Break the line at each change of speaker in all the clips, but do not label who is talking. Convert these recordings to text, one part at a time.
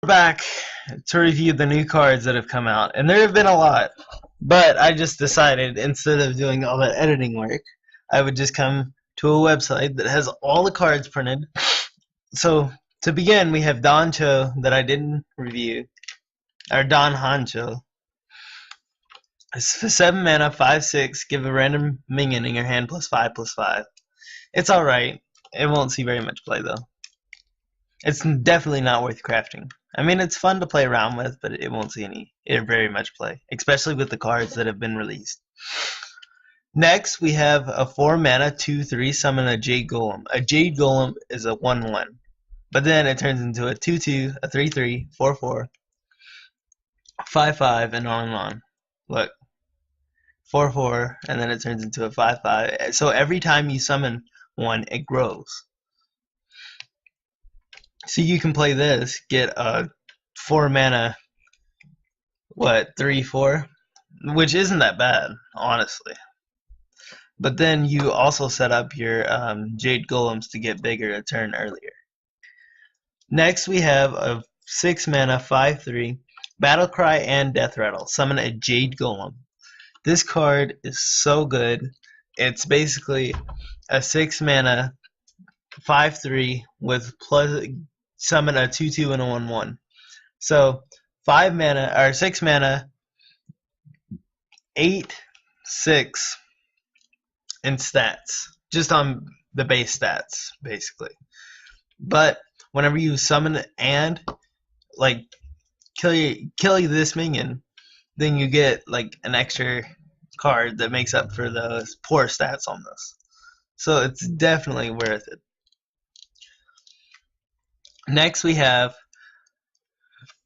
Back to review the new cards that have come out, and there have been a lot. But I just decided instead of doing all that editing work, I would just come to a website that has all the cards printed. So to begin, we have Don Cho that I didn't review, or Don Hancho. It's for 7 mana, 5/6. Give a random minion in your hand +5/5. It's alright. It won't see very much play though. It's definitely not worth crafting. I mean, it's fun to play around with, but it won't see any very much play, especially with the cards that have been released. Next, we have a 4 mana 2/3 summon a Jade Golem. A Jade Golem is a 1/1, but then it turns into a 2/2, a 3/3, 4/4, 5/5, and on and on. Look, 4/4, and then it turns into a 5/5. So every time you summon one, it grows. So you can play this, get a 4 mana, 3/4, which isn't that bad, honestly. But then you also set up your Jade Golems to get bigger a turn earlier. Next, we have a 6 mana, 5/3, Battlecry and Death Rattle. Summon a Jade Golem. This card is so good. It's basically a 6 mana, 5/3 with plus summon a 2/2 and a 1/1. So 5 mana or 6 mana, 8/6 in stats, just on the base stats, basically. But whenever you summon and like kill this minion, then you get like an extra card that makes up for those poor stats on this. So it's definitely worth it. Next we have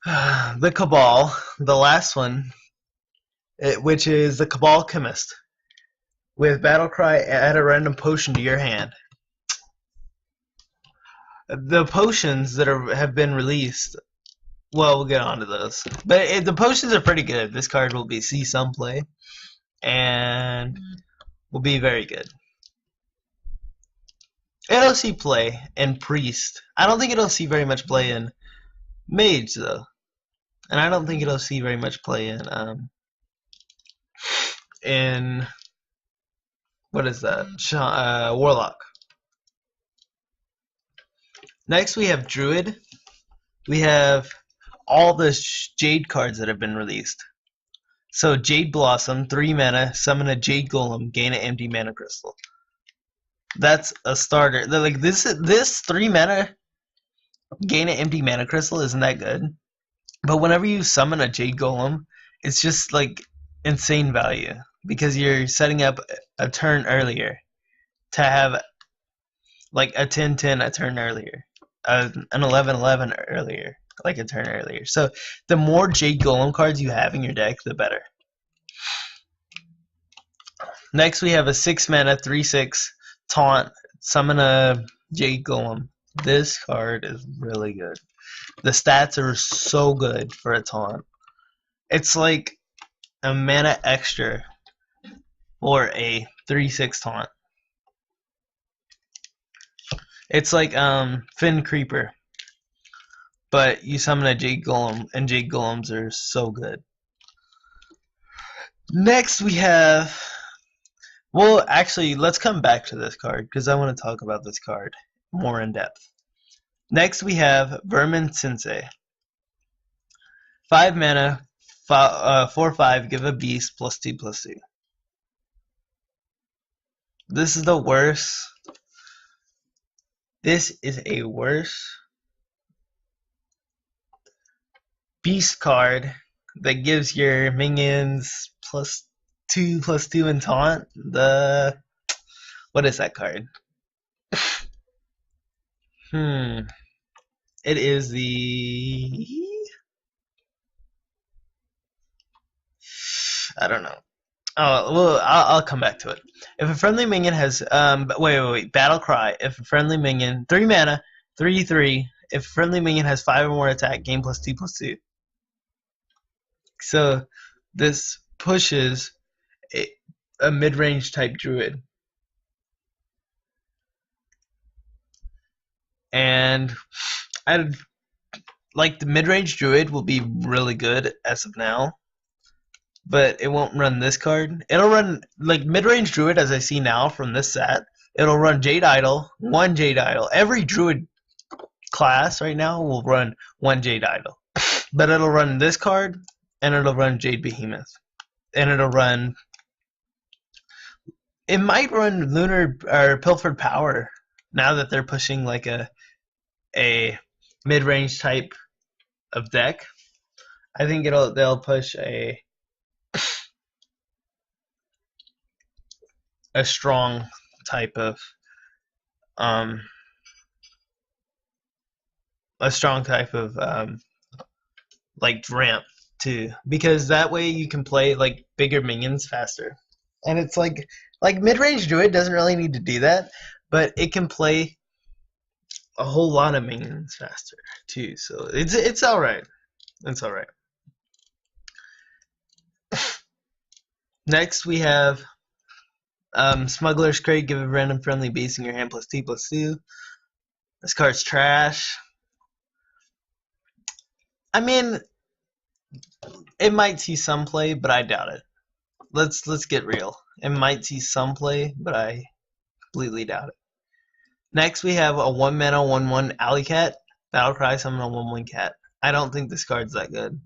the Cabal, the last one, which is the Cabal Chemist. With Battlecry, add a random potion to your hand. The potions that have been released, well, we'll get on to those. But the potions are pretty good. This card will see some play, and will be very good. It'll see play in Priest. I don't think it'll see very much play in Mage, though. And I don't think it'll see very much play in what is that? Warlock. Next we have Druid. We have all the Jade cards that have been released. So Jade Blossom, 3 mana, summon a Jade Golem, gain an empty mana crystal. That's a starter. Like this 3 mana, gain an empty mana crystal isn't that good. But whenever you summon a Jade Golem, it's just like insane value because you're setting up a turn earlier to have like a 10/10 a turn earlier, an 11/11 earlier, like a turn earlier. So the more Jade Golem cards you have in your deck, the better. Next we have a 6 mana 3/6 taunt, summon a Jade Golem. This card is really good. The stats are so good for a taunt. It's like a mana extra for a 3/6 taunt. It's like Fin Creeper, but you summon a Jade Golem, and Jade Golems are so good. Next we have, well, actually, let's come back to this card because I want to talk about this card more in depth. Next we have Vermin Sensei. 5 mana, 4/5, give a beast +2/2. This is the worst. This is a worse beast card that gives your minions +2/2 in taunt. What is that card? It is the, I don't know. Oh, well, I'll come back to it. If a friendly minion has wait, Battle Cry. If a friendly minion, 3 mana, 3/3. If a friendly minion has 5 or more attack, gain +2/2. So this pushes a mid-range type druid. And like the mid-range druid will be really good as of now, but it won't run this card. It'll run like mid-range druid as I see now from this set. It'll run Jade Idol, one Jade Idol. Every druid class right now will run one Jade Idol, but it'll run this card and it'll run Jade Behemoth, and it'll run. It might run Lunar or Pilfered Power now that they're pushing like a mid-range type of deck. I think they'll push a strong type of like ramp too, because that way you can play like bigger minions faster. And it's like mid-range druid doesn't really need to do that, but it can play a whole lot of minions faster too. So it's all right. It's all right. Next we have Smuggler's Crate. Give a random friendly beast in your hand +2/+2. This card's trash. I mean, it might see some play, but I doubt it. Let's get real. It might see some play, but I completely doubt it. Next we have a 1-mana 1/1 Alley Cat. Battlecry, summon a 1/1 cat. I don't think this card's that good.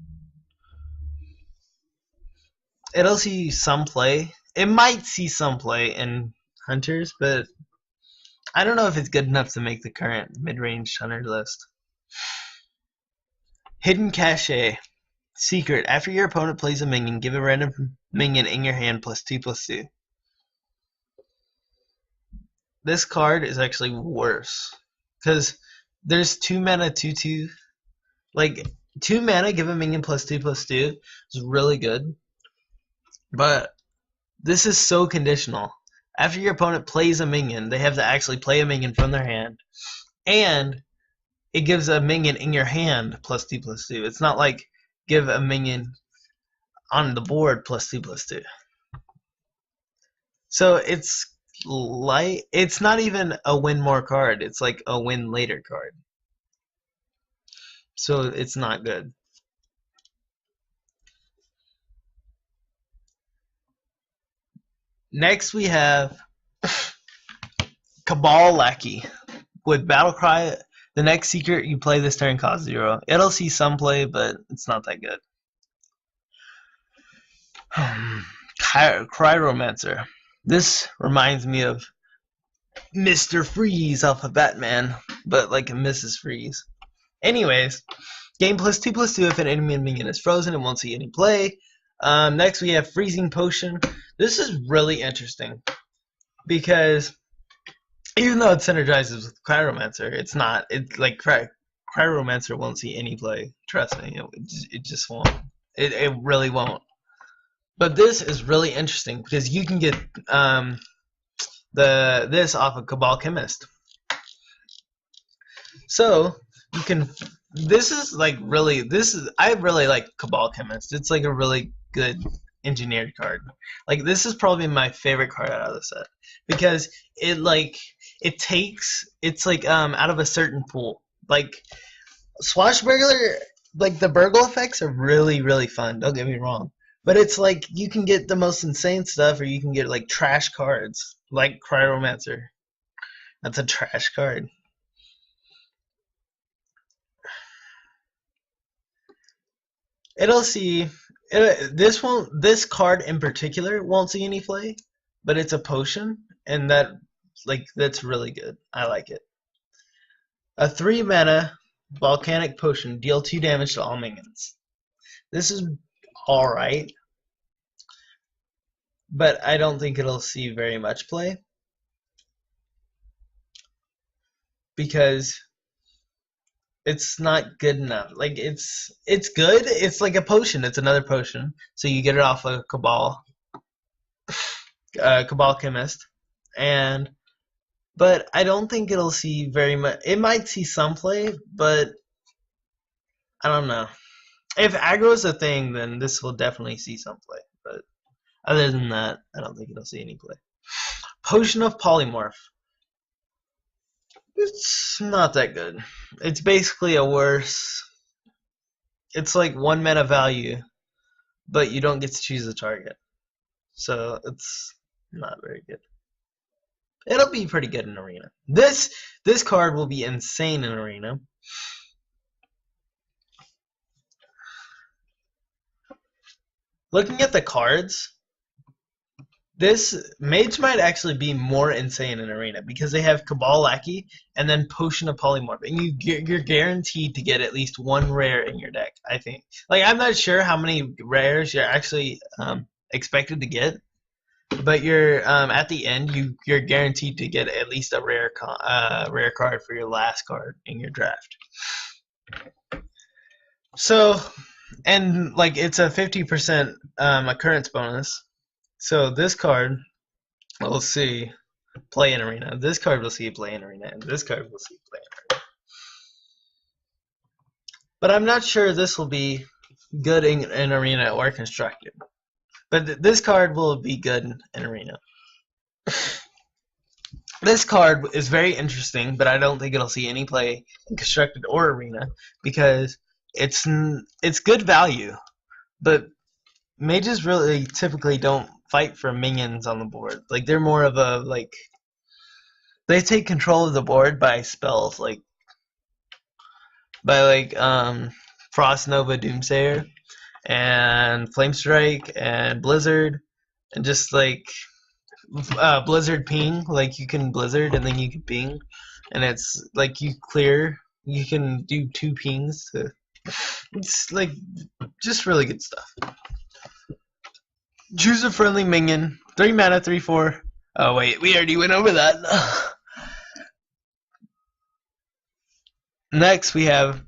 It'll see some play. It might see some play in Hunters, but I don't know if it's good enough to make the current mid-range Hunter list. Hidden Cache. Secret. After your opponent plays a minion, give a random minion in your hand +2/+2. This card is actually worse, because there's 2-mana 2/2. Like 2 mana, give a minion +2/+2 is really good, but this is so conditional. After your opponent plays a minion, they have to actually play a minion from their hand, and it gives a minion in your hand +2/+2. It's not like give a minion on the board +2/+2. So it's not even a win more card. It's like a win later card. So it's not good. Next we have Cabal Lackey. With Battlecry, the next secret you play this turn costs 0. It'll see some play, but it's not that good. Cryomancer. This reminds me of Mr. Freeze off of Batman, but like a Mrs. Freeze. Anyways, game +2/+2 if an enemy minion is frozen and won't see any play. Next we have Freezing Potion. This is really interesting because even though it synergizes with Cryomancer, it's not. It's like Cryomancer won't see any play. Trust me, it just won't. It really won't. But this is really interesting because you can get this off of Cabal Chemist. So you can. This is like really. I really like Cabal Chemist. It's like a really good engineered card. Like this is probably my favorite card out of the set because it's like out of a certain pool. Like Swashbuckler, like the burgle effects are really fun. Don't get me wrong. But it's like you can get the most insane stuff, or you can get like trash cards, like Cryomancer. That's a trash card. It'll see. This card in particular won't see any play, but it's a potion, and that's really good. I like it. A 3-mana volcanic potion, deal 2 damage to all minions. This is alright, but I don't think it'll see very much play because it's not good enough. Like it's good. It's like a potion. It's another potion, so you get it off of Cabal Chemist, but I don't think it'll see very much. It might see some play, but I don't know. If aggro is a thing, then this will definitely see some play. But other than that, I don't think it'll see any play. Potion of Polymorph. It's not that good. It's basically a worse it's like 1 mana value, but you don't get to choose a target. So it's not very good. It'll be pretty good in Arena. This card will be insane in Arena. Looking at the cards, this Mage might actually be more insane in Arena because they have Cabal Lackey and then Potion of Polymorph, and you're guaranteed to get at least one rare in your deck. I think. Like I'm not sure how many rares you're actually expected to get, but you're at the end you're guaranteed to get at least a rare card for your last card in your draft. So, and like it's a 50% occurrence bonus. So this card we'll see play in Arena. This card will see play in Arena, and this card will see play in Arena. But I'm not sure this will be good in Arena or constructed. But this card will be good in Arena. This card is very interesting, but I don't think it'll see any play in constructed or Arena because it's good value, but mages really typically don't fight for minions on the board. Like they're more of a like they take control of the board by spells like Frost Nova Doomsayer and Flame Strike and Blizzard and just like Blizzard Ping, like you can Blizzard and then you can ping, and it's like you can do 2 pings to, it's like just really good stuff. Choose a friendly minion, 3 mana, 3/4. Oh wait, we already went over that. Next we have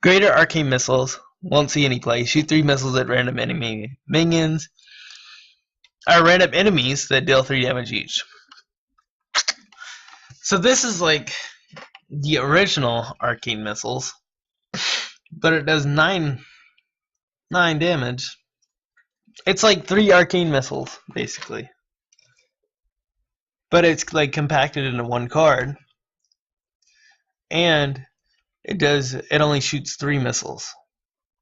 Greater Arcane Missiles. Won't see any play. Shoot 3 missiles at random enemy minions. Random enemies that deal 3 damage each. So this is like the original Arcane Missiles, but it does 9 damage. It's like 3 Arcane Missiles, basically. But it's like compacted into 1 card. And it only shoots 3 missiles.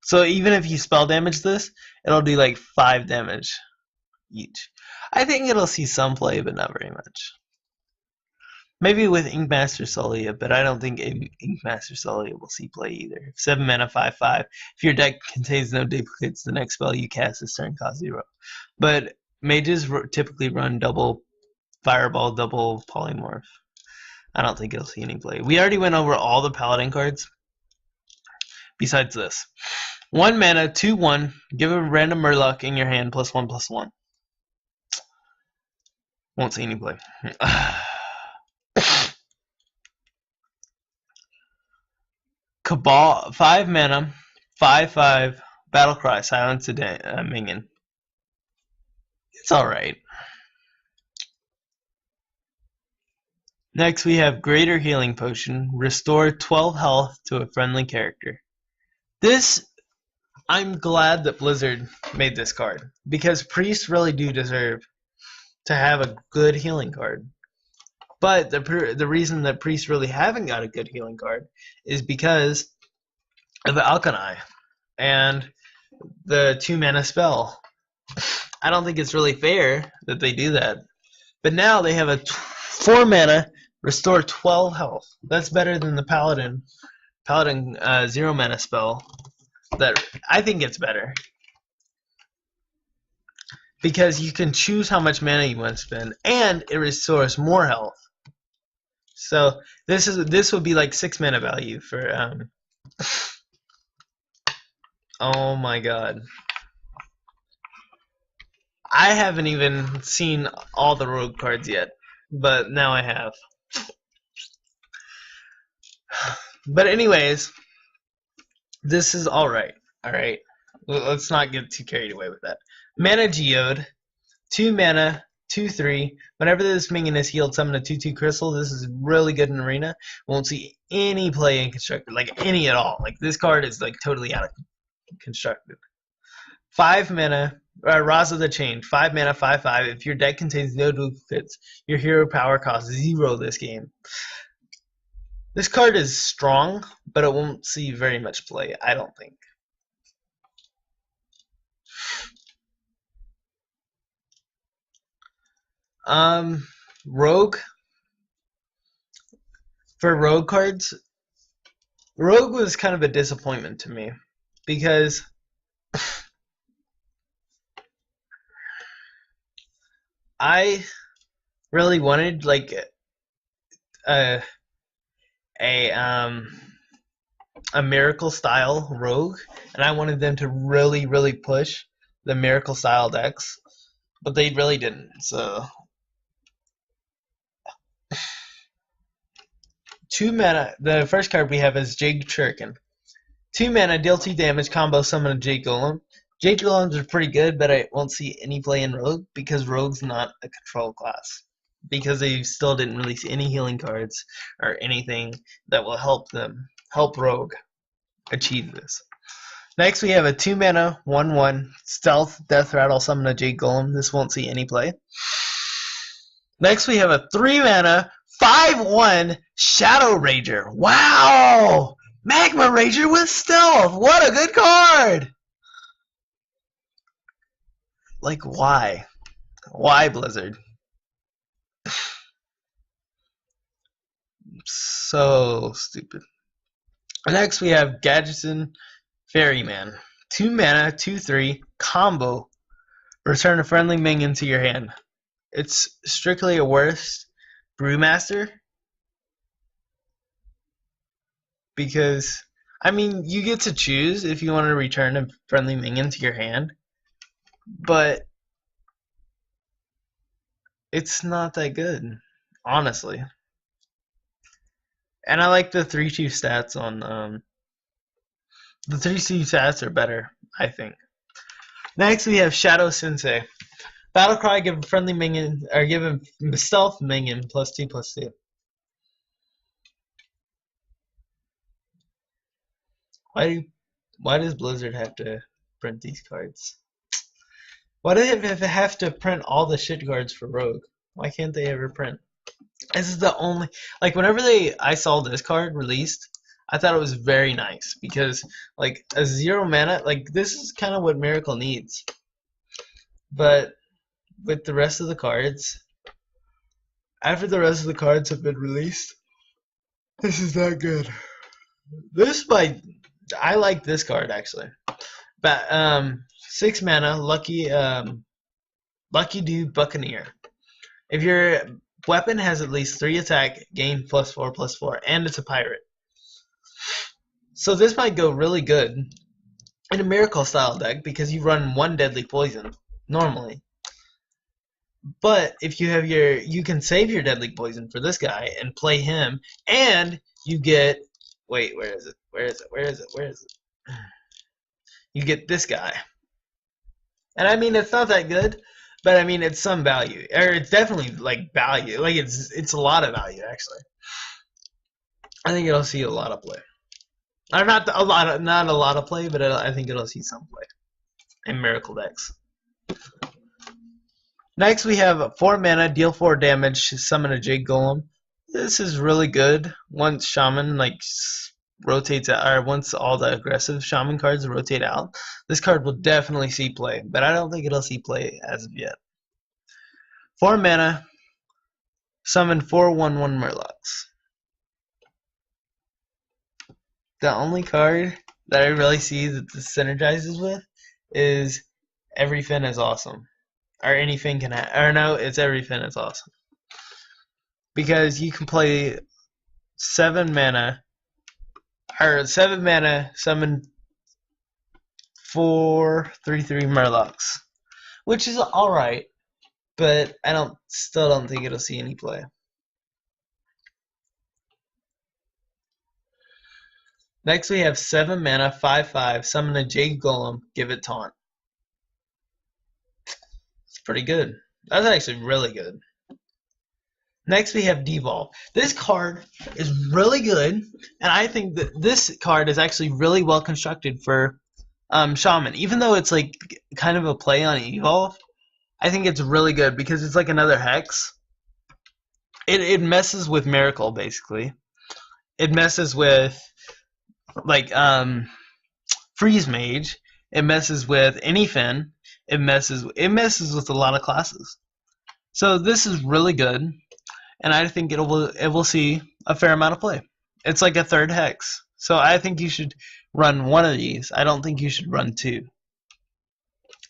So even if you spell damage this, it'll do like 5 damage each. I think it'll see some play, but not very much. Maybe with Inkmaster Solia, but I don't think Inkmaster Solia will see play either. 7 mana, 5/5. If your deck contains no duplicates, the next spell you cast this turn costs 0. But mages typically run double Fireball, double Polymorph. I don't think it'll see any play. We already went over all the Paladin cards. Besides this. 1 mana, 2/1. Give a random Murloc in your hand +1/+1. Won't see any play. Cabal, 5 mana, 5/5. Battlecry, silence a minion. It's alright. Next we have Greater Healing Potion. Restore 12 health to a friendly character. This, I'm glad that Blizzard made this card, because priests really do deserve to have a good healing card. But the reason that priests really haven't got a good healing card is because of the Alkanai and the 2 mana spell. I don't think it's really fair that they do that. But now they have a 4 mana restore 12 health. That's better than the Paladin 0 mana spell. That I think it's better because you can choose how much mana you want to spend, and it restores more health. So this would be like 6 mana value for oh my god. I haven't even seen all the rogue cards yet, but now I have. But anyways, this is alright. Alright. Let's not get too carried away with that. Mana Geode, 2 mana, 2/3. Whenever this minion is healed, summon a 2/2 crystal. This is really good in Arena. Won't see any play in Constructed, like any at all. Like this card is like totally out of Constructed. 5 mana, Raza the Chain, 5 mana, 5/5. If your deck contains no duplicates, your hero power costs 0 this game. This card is strong, but it won't see very much play, I don't think. Rogue. For Rogue cards, Rogue was kind of a disappointment to me because I really wanted like a a um a miracle style Rogue, and I wanted them to really push the miracle style decks, but they really didn't. So 2 mana. The first card we have is Jade Shuriken. 2 mana, deal 2 damage, combo summon a Jade Golem. Jade Golems are pretty good, but I won't see any play in Rogue because Rogue's not a control class. Because they still didn't release any healing cards or anything that will help Rogue achieve this. Next we have a 2 mana 1/1 stealth death rattle summon a Jade Golem. This won't see any play. Next we have a 3 mana 5/1 Shadow Rager. Wow! Magma Rager with stealth. What a good card! Like why? Why Blizzard? So stupid. Next we have Gadgetzan Ferryman. 2 mana 2/3 combo. Return a friendly minion to your hand. It's strictly a worst Brewmaster because I mean you get to choose if you want to return a friendly minion to your hand, but it's not that good, honestly. And I like the 3/2 stats on the 3/2 stats are better, I think. Next we have Shadow Sensei. Battlecry, give a friendly minion, or give a stealth minion +2/+2. Why does Blizzard have to print these cards? Why do they have to print all the shit cards for Rogue? Why can't they ever print? This is the only, like whenever I saw this card released, I thought it was very nice because like a 0 mana, like this is kind of what Miracle needs. But with the rest of the cards, after the rest of the cards have been released, this is not good. I like this card actually. But 6 mana, Lucky Dude Buccaneer. If your weapon has at least 3 attack, gain +4/+4, and it's a pirate. So this might go really good in a miracle style deck because you run 1 deadly poison normally. But if you have you can save your deadly poison for this guy and play him, and you get wait, where is it? You get this guy. And I mean it's not that good, but I mean it's some value. Or it's definitely like value. Like it's a lot of value actually. I think it'll see a lot of play. Or not a lot of play, but I think it'll see some play in miracle decks. Next we have 4 mana, deal 4 damage, summon a Jade Golem. This is really good once Shaman like rotates out, or once all the aggressive Shaman cards rotate out. This card will definitely see play, but I don't think it'll see play as of yet. 4 mana, summon 4/1/1 Murlocs. The only card that I really see that this synergizes with is Every Fin is Awesome. Or anything can or no, it's Every Fin is Awesome. Because you can play 7 mana, summon 4/3/3 Murlocs, which is alright, but I still don't think it'll see any play. Next we have 7 mana, 5/5, summon a Jade Golem, give it Taunt. It's pretty good. That's actually really good. Next we have Devolve. This card is really good, and I think that this card is actually really well constructed for Shaman. Even though it's like kind of a play on Evolve, I think it's really good because it's like another Hex. It messes with Miracle basically. It messes with like Freeze Mage. It messes with Anyfin. It messes with a lot of classes. So this is really good, and I think it will see a fair amount of play. It's like a third hex. So I think you should run one of these. I don't think you should run two.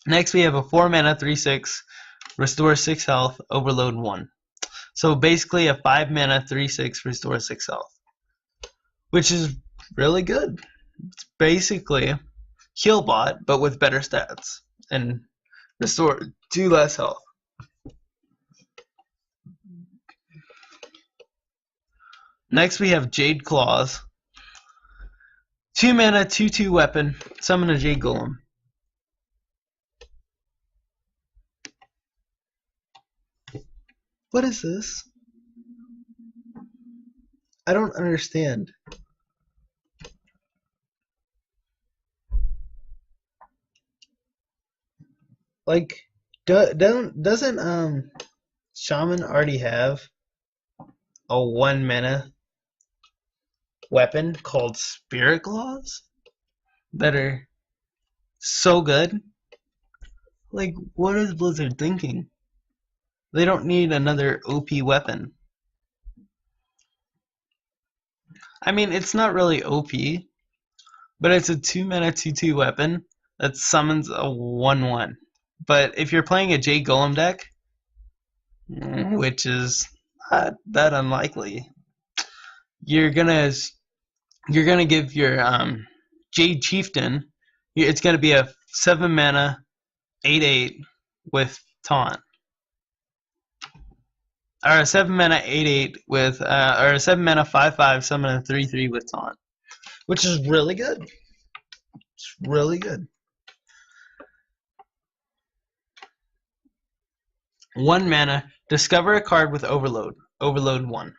Next we have a 4 mana 3/6 restore 6 health overload 1. So basically a 5 mana 3/6 restore 6 health, which is really good. It's basically Healbot but with better stats and restore 2 less health. Next we have Jade Claws. 2 mana 2/2 weapon, summon a Jade Golem. What is this? I don't understand. Like, doesn't Shaman already have a 1 mana weapon called Spirit Claws that are so good? Like, what is Blizzard thinking? They don't need another OP weapon. I mean, it's not really OP, but it's a 2 mana 2/2 weapon that summons a 1/1. But if you're playing a Jade Golem deck, which is not that unlikely, you're gonna give your Jade Chieftain. It's gonna be a 7 mana 8/8 with taunt, or a 7 mana 8/8 with or a 7 mana 5/5 summon a 3/3 with taunt, which is really good. It's really good. 1 mana, discover a card with overload. Overload 1.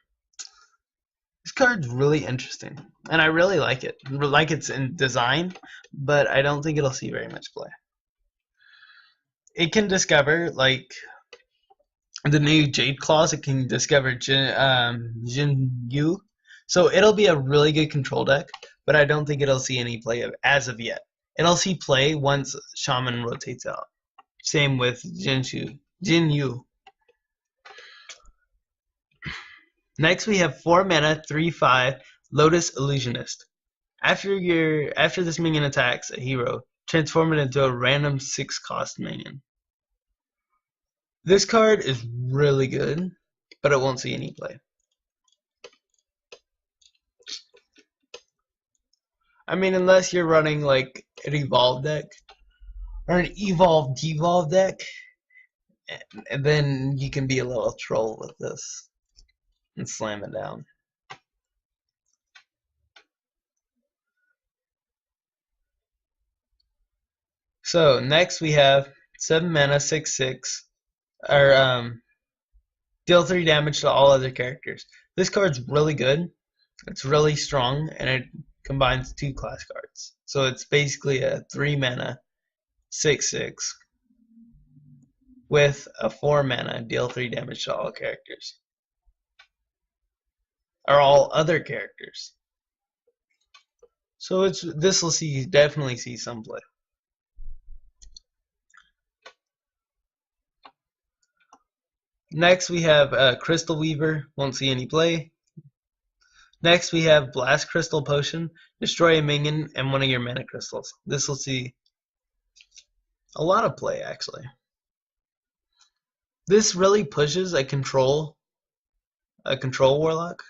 This card's really interesting, and I really like it. I like its in design, but I don't think it'll see very much play. It can discover, like, the new Jade Claws. It can discover Jin Yu. So it'll be a really good control deck, but I don't think it'll see any play as of yet. It'll see play once Shaman rotates out. Same with Jin Yu. Next we have 4 mana 3/5 Lotus Illusionist. After this minion attacks a hero, transform it into a random 6 cost minion. This card is really good, but it won't see any play. I mean, unless you're running like an evolved deck or an evolved devolved deck, and then you can be a little troll with this and slam it down. So next we have 7 mana 6/6, or deal 3 damage to all other characters. This card's really good. It's really strong, and it combines 2 class cards. So it's basically a 3 mana 6/6 with a 4 mana deal 3 damage to all characters, or all other characters. So this will definitely see some play. Next we have Crystal Weaver, won't see any play. Next we have Blast Crystal Potion, destroy a minion and one of your mana crystals. This will see a lot of play, actually. This really pushes a control warlock,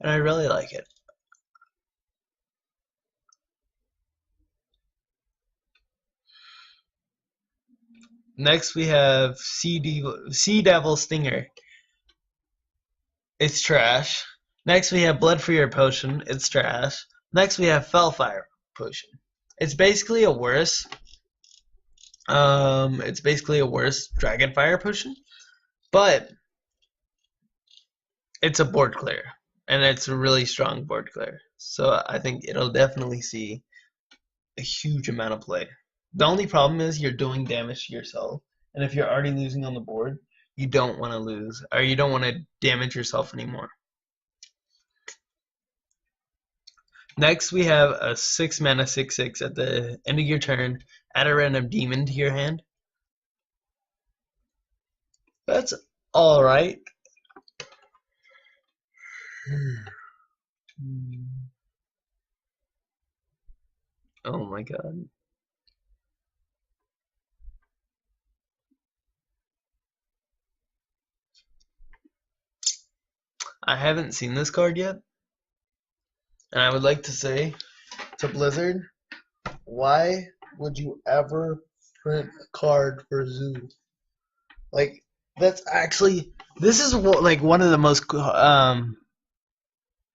and I really like it. Next we have Sea Devil Stinger. It's trash. Next we have Blood for Your Potion. It's trash. Next we have Fellfire Potion. It's basically a worse Dragonfire Potion, but it's a board clear, and it's a really strong board clear. So I think it'll definitely see a huge amount of play. The only problem is you're doing damage to yourself, and if you're already losing on the board, you don't want to lose, or you don't want to damage yourself anymore. Next we have a 6 mana 6/6 at the end of your turn. Add a random demon to your hand. That's All right. Oh my god. I haven't seen this card yet, and I would like to say to Blizzard, why would you ever print a card for Zoo? Like, that's actually, this is like one of the most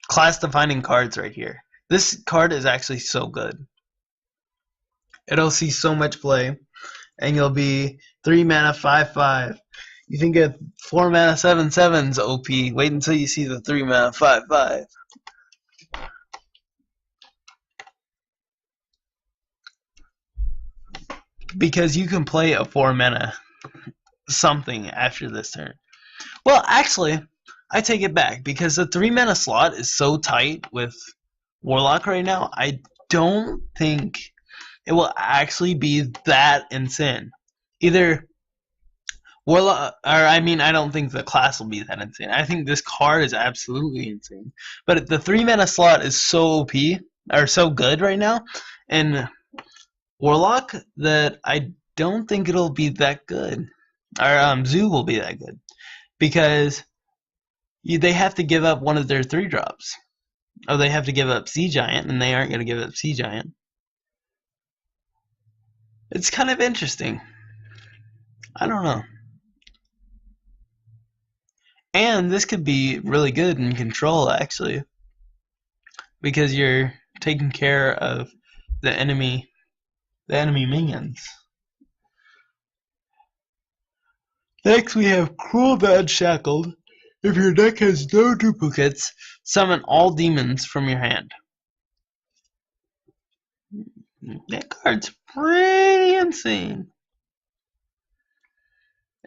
class-defining cards right here. This card is actually so good. It'll see so much play, and you'll be 3 mana 5/5. You think a 4 mana 7/7's OP. Wait until you see the 3 mana 5/5. Because you can play a 4 mana something after this turn. Well, actually, I take it back because the 3 mana slot is so tight with Warlock right now. I don't think it will actually be that insane. Either Warlock, or I mean, I don't think the class will be that insane. I think this card is absolutely insane. But the 3 mana slot is so OP, or so good right now, and Warlock, that I don't think it'll be that good. Or Zoo will be that good. Because they have to give up one of their 3-drops. Oh, they have to give up Sea Giant, and they aren't going to give up Sea Giant. It's kind of interesting. I don't know. And this could be really good in control, actually. Because you're taking care of the enemy minions. Next we have Cruel the Unshackled. If your deck has no duplicates, summon all demons from your hand. That card's pretty insane.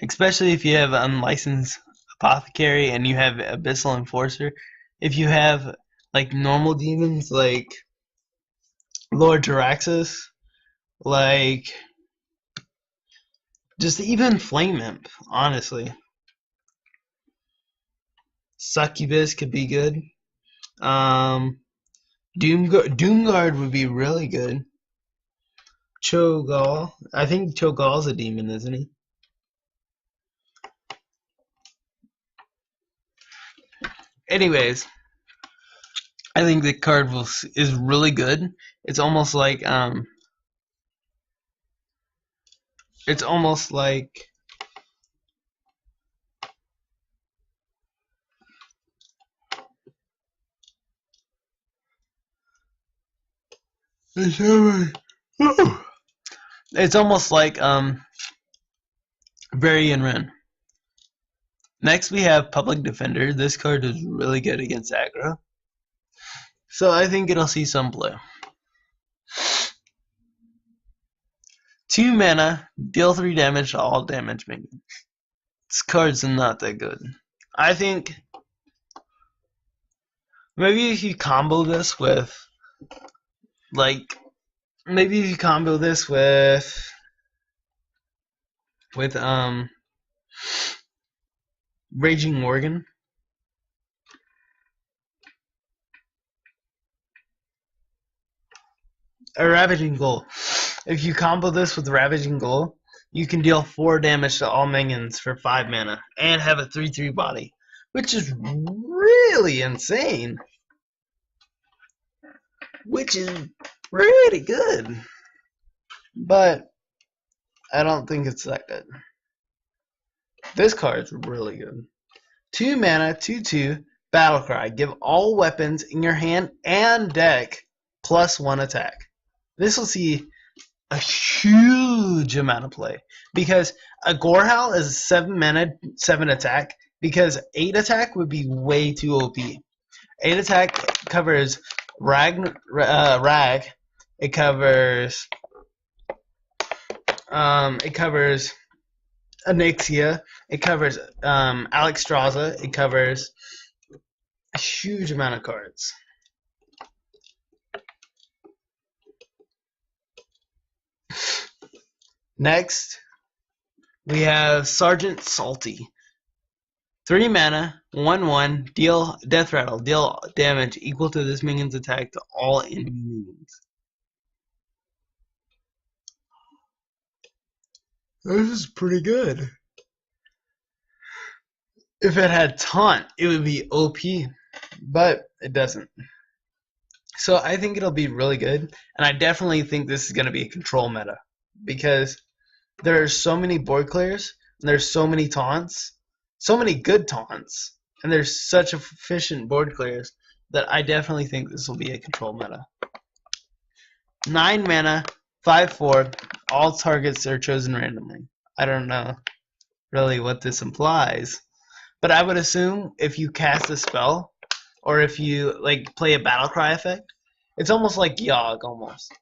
Especially if you have Unlicensed Apothecary and you have Abyssal Enforcer. If you have like normal demons like Lord Jaraxxus, like just even Flame Imp, honestly. Succubus could be good. Doomguard would be really good. Cho'Gall. I think Cho'Gall's a demon, isn't he? Anyways, I think the card is really good. It's almost like it's almost like it's almost like Varian Wren. Next we have Public Defender. This card is really good against aggro. So I think it'll see some play. 2 mana, deal 3 damage to all damage minions. This card's not that good. I think maybe if you combo this with Raging Morgan. Or Ravaging Ghoul. If you combo this with Ravaging Ghoul, you can deal 4 damage to all minions for 5 mana and have a 3/3 body, which is really insane. Which is pretty good. But I don't think it's that good. This card's really good. 2 mana, 2/2, Battlecry. Give all weapons in your hand and deck +1 attack. This will see a huge amount of play because a Gorehowl is 7 mana, 7 attack. Because 8 attack would be way too OP. 8 attack covers Rag. It covers Onyxia. It covers Alexstrasza. It covers a huge amount of cards. Next, we have Sergeant Salty. 3 mana, 1/1, deal Death Rattle, deal damage equal to this minion's attack to all enemy minions. This is pretty good. If it had taunt, it would be OP, but it doesn't. So I think it'll be really good, and I definitely think this is going to be a control meta, because there's so many board clears, and there's so many taunts, so many good taunts, and there's such efficient board clears that I definitely think this will be a control meta. 9 mana, 5/4, all targets are chosen randomly. I don't know really what this implies, but I would assume if you cast a spell, or if you like play a battle cry effect, it's almost like Yogg almost.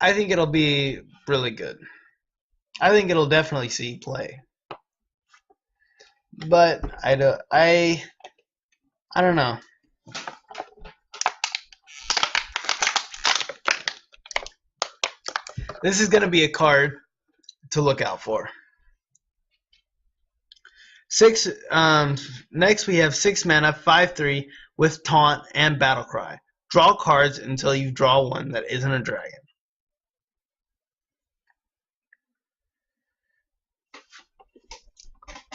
I think it'll be really good. I think it'll definitely see play. But I don't know. This is going to be a card to look out for. Next we have 6 mana, 5/3 with taunt and battle cry. Draw cards until you draw one that isn't a dragon.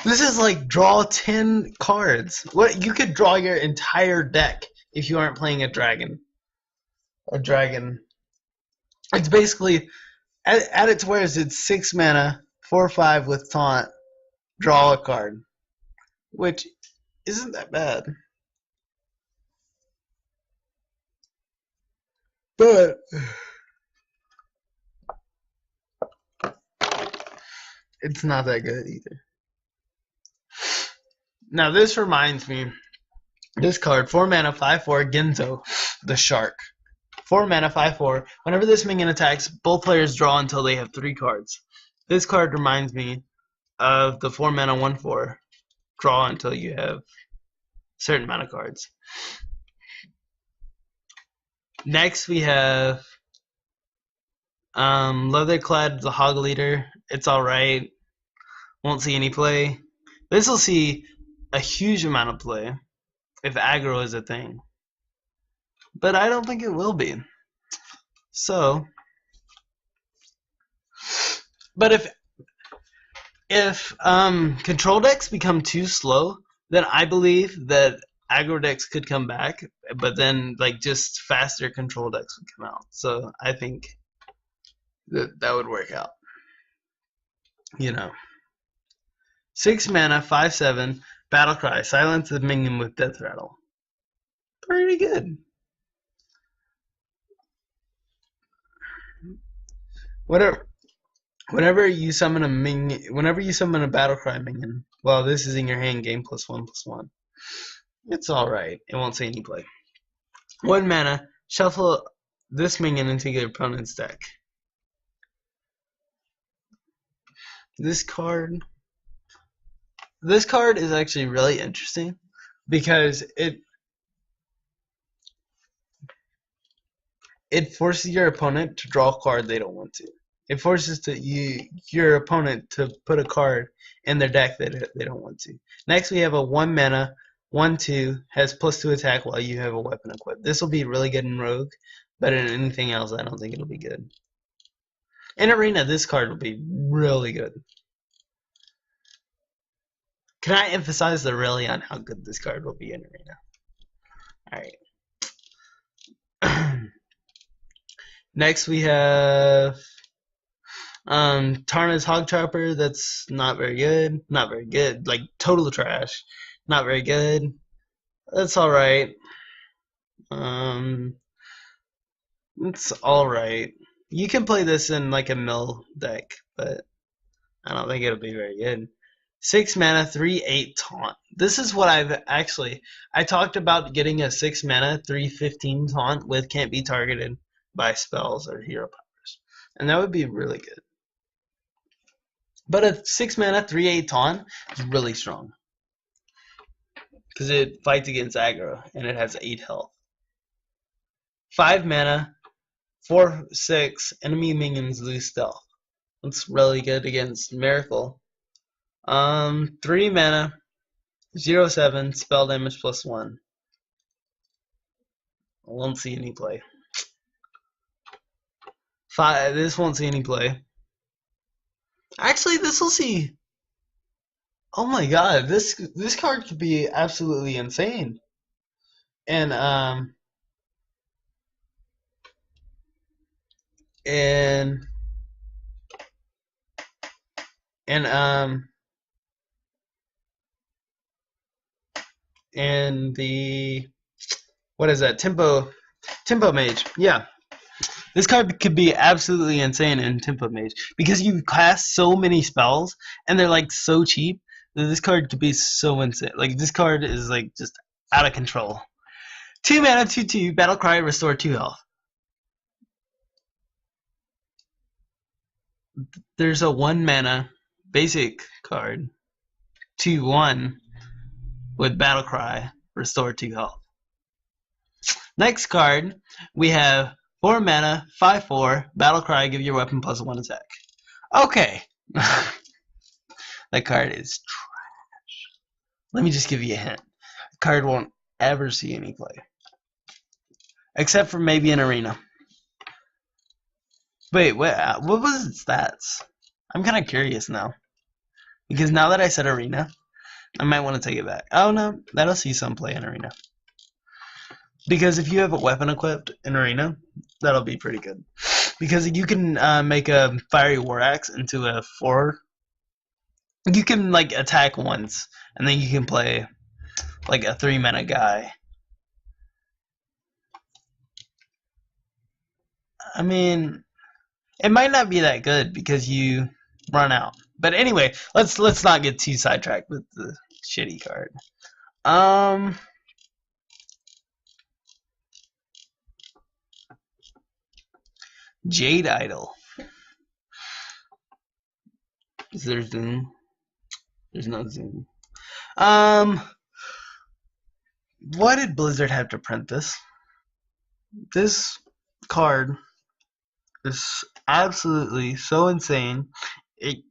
This is like draw 10 cards. What, you could draw your entire deck if you aren't playing a dragon. A dragon. It's basically at its worst, it's 6 mana, 4/5 with taunt. Draw a card, which isn't that bad. But it's not that good either. Now this reminds me, this card, 4 mana, 5/4, Genzo, the shark. 4 mana, 5/4. Whenever this minion attacks, both players draw until they have 3 cards. This card reminds me of the 4 mana, 1/4. Draw until you have a certain amount of cards. Next we have Leatherclad, the Hog Leader. It's alright. Won't see any play. This will see a huge amount of play if aggro is a thing. But I don't think it will be. So, but if control decks become too slow, then I believe that aggro decks could come back, but then like just faster control decks would come out. So I think that would work out. You know. 6 mana, 5/7, Battlecry, silence the minion with Death Rattle. Pretty good. Whenever you summon a minion, whenever you summon a Battlecry minion, while this is in your hand, game +1/+1. It's alright. It won't see any play. 1 mana, shuffle this minion into your opponent's deck. This card is actually really interesting because it forces your opponent to draw a card they don't want to. It forces your opponent to put a card in their deck that they don't want to. Next we have a 1 mana, 1/2, has +2 attack while you have a weapon equipped. This will be really good in Rogue, but in anything else I don't think it'll be good. In Arena, this card will be really good. Can I emphasize the really on how good this card will be in Arena? Alright. Next we have Tarna's Hog Chopper. That's not very good. Not very good. Like total trash. Not very good. That's alright. It's alright. You can play this in like a mill deck, but I don't think it'll be very good. 6 mana, 3/8 taunt. This is what I talked about getting a 6 mana, 3/15 taunt with can't be targeted by spells or hero powers. And that would be really good. But a 6 mana, 3/8 taunt is really strong. Because it fights against aggro and it has 8 health. 5 mana, 4/6, enemy minions lose stealth. That's really good against Miracle. 3 mana, 0/7, spell damage +1. I won't see any play. 5. This won't see any play. Actually, this will see. Oh my god, this card could be absolutely insane. And and the what is that? Tempo Mage. Yeah. This card could be absolutely insane in Tempo Mage because you cast so many spells and they're like so cheap that this card could be so insane. Like this card is like just out of control. 2 mana, 2/2, Battle Cry, restore 2 health. There's a 1 mana basic card, 2/1 with Battle Cry, restore 2 health. Next card, we have 4 mana, 5/4, Battle Cry, give your weapon +1 attack. Okay. That card is trash. Let me just give you a hint. The card won't ever see any play. Except for maybe an arena. Wait, what was its stats? I'm kind of curious now. Because now that I said arena, I might want to take it back. Oh no, that'll see some play in arena. Because if you have a weapon equipped in arena, that'll be pretty good. Because you can make a Fiery War Axe into a 4. You can like attack once, and then you can play like a 3 mana guy. I mean, it might not be that good because you run out. But anyway, let's not get too sidetracked with the shitty card. Jade Idol. Is there zoom? There's no zoom. Why did Blizzard have to print this? This card is absolutely so insane. It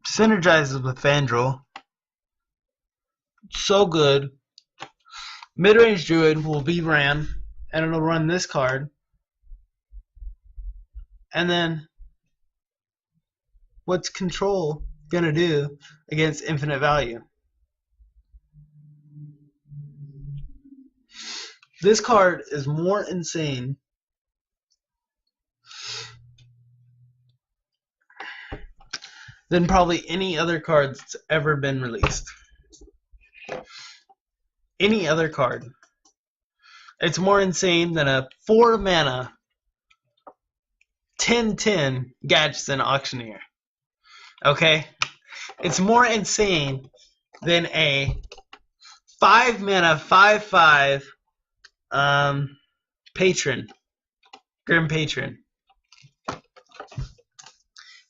synergizes with Fandral. So good. Midrange Druid will be ran, and it'll run this card. And then, what's Control gonna do against Infinite Value? This card is more insane than probably any other card that's ever been released. Any other card. It's more insane than a 4 mana 10/10 Gadgetzan Auctioneer. Okay? It's more insane than a 5 mana 5/5 Patron. Grim Patron.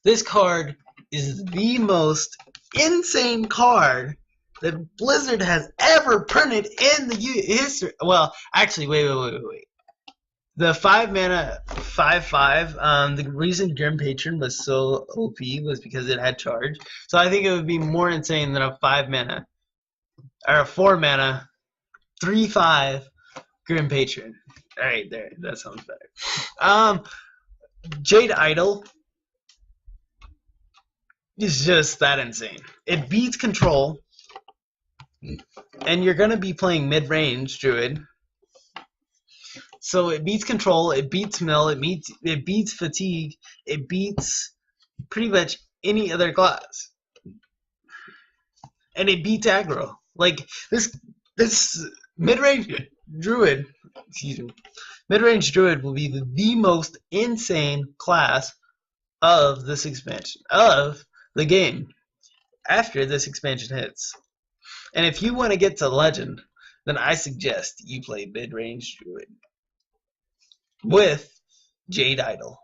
This card is the most insane card that Blizzard has ever printed in the history. Well, actually, wait. The 5 mana 5/5. The reason Grim Patron was so OP was because it had charge. So I think it would be more insane than a 5 mana or a 4 mana 3/5 Grim Patron. All right, there. That sounds better. Jade Idol is just that insane. It beats Control, and you're gonna be playing mid-range Druid. So it beats Control, it beats Mill, it beats Fatigue, it beats pretty much any other class, and it beats aggro. Like this mid-range Druid, mid-range Druid will be the most insane class of this expansion of the game after this expansion hits. And if you want to get to Legend, then I suggest you play mid-range Druid with Jade Idol.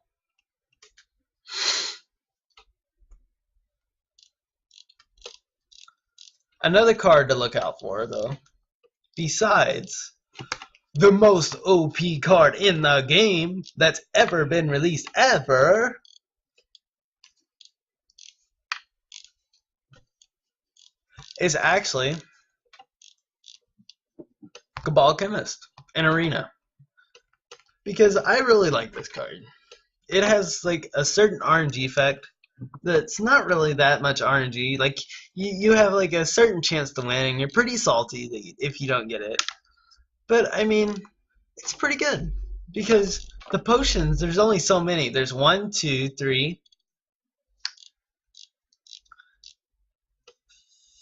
Another card to look out for, though, besides the most OP card in the game that's ever been released ever, is actually Cabal Chemist and Arena. Because I really like this card. It has like a certain RNG effect that's not really that much RNG. Like you have like a certain chance to win, and you're pretty salty if you don't get it. But I mean, it's pretty good because the potions, there's only so many. There's 1, 2, 3,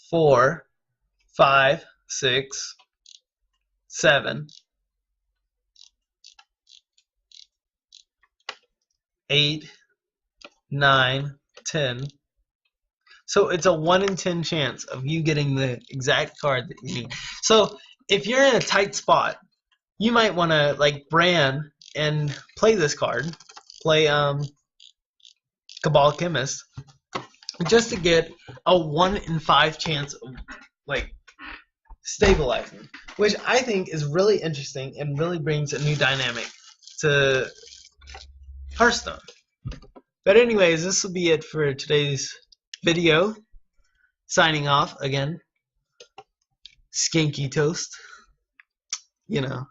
4, 5, 6, 7, 8, 9, 10. So it's a 1 in 10 chance of you getting the exact card that you need. So if you're in a tight spot, you might want to like Bran and play this card. Play Cabal Chemist just to get a 1 in 5 chance of like stabilizing, which I think is really interesting and really brings a new dynamic to Hearthstone. But anyways, this will be it for today's video. Signing off again. Skanky Toast. You know.